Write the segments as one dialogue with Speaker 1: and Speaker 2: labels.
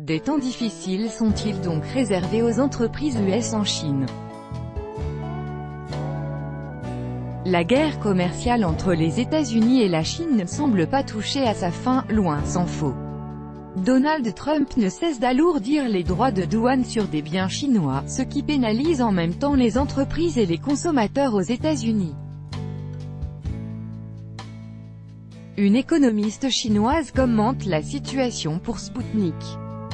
Speaker 1: Des temps difficiles sont-ils donc réservés aux entreprises US en Chine? La guerre commerciale entre les États-Unis et la Chine ne semble pas toucher à sa fin, loin s'en faut. Donald Trump ne cesse d'alourdir les droits de douane sur des biens chinois, ce qui pénalise en même temps les entreprises et les consommateurs aux États-Unis. Une économiste chinoise commente la situation pour Sputnik.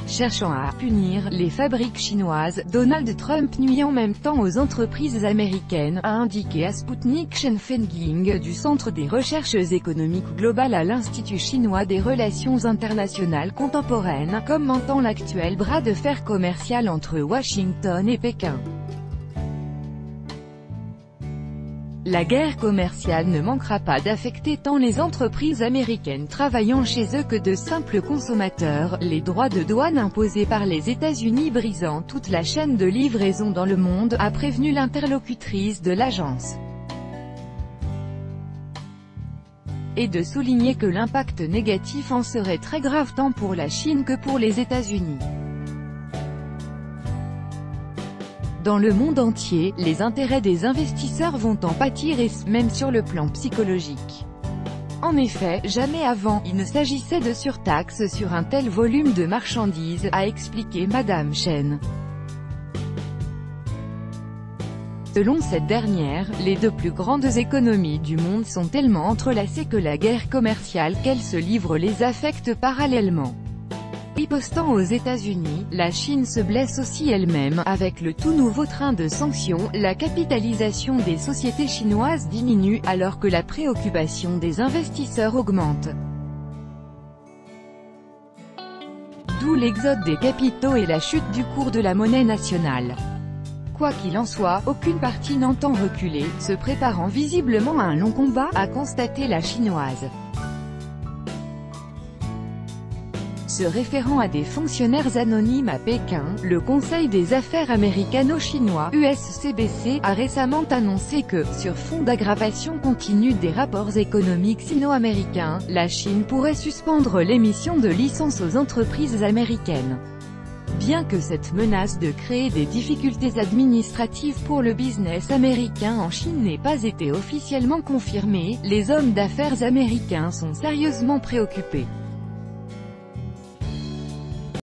Speaker 1: Cherchant à punir les fabriques chinoises, Donald Trump nuit en même temps aux entreprises américaines, a indiqué à Sputnik Chen Fengying du Centre des recherches économiques globales à l'Institut chinois des relations internationales contemporaines, commentant l'actuel bras de fer commercial entre Washington et Pékin. La guerre commerciale ne manquera pas d'affecter tant les entreprises américaines travaillant chez eux que de simples consommateurs, les droits de douane imposés par les États-Unis brisant toute la chaîne de livraison dans le monde, a prévenu l'interlocutrice de l'agence. Et de souligner que l'impact négatif en serait très grave tant pour la Chine que pour les États-Unis. Dans le monde entier, les intérêts des investisseurs vont en pâtir et même sur le plan psychologique. En effet, jamais avant, il ne s'agissait de surtaxes sur un tel volume de marchandises, a expliqué Madame Chen. Selon cette dernière, les deux plus grandes économies du monde sont tellement entrelacées que la guerre commerciale qu'elles se livrent les affecte parallèlement. Ripostant aux États-Unis, la Chine se blesse aussi elle-même. Avec le tout nouveau train de sanctions, la capitalisation des sociétés chinoises diminue, alors que la préoccupation des investisseurs augmente. D'où l'exode des capitaux et la chute du cours de la monnaie nationale. Quoi qu'il en soit, aucune partie n'entend reculer, se préparant visiblement à un long combat, a constaté la chinoise. Se référant à des fonctionnaires anonymes à Pékin, le Conseil des affaires américano-chinois, USCBC, a récemment annoncé que, sur fond d'aggravation continue des rapports économiques sino-américains, la Chine pourrait suspendre l'émission de licences aux entreprises américaines. Bien que cette menace de créer des difficultés administratives pour le business américain en Chine n'ait pas été officiellement confirmée, les hommes d'affaires américains sont sérieusement préoccupés.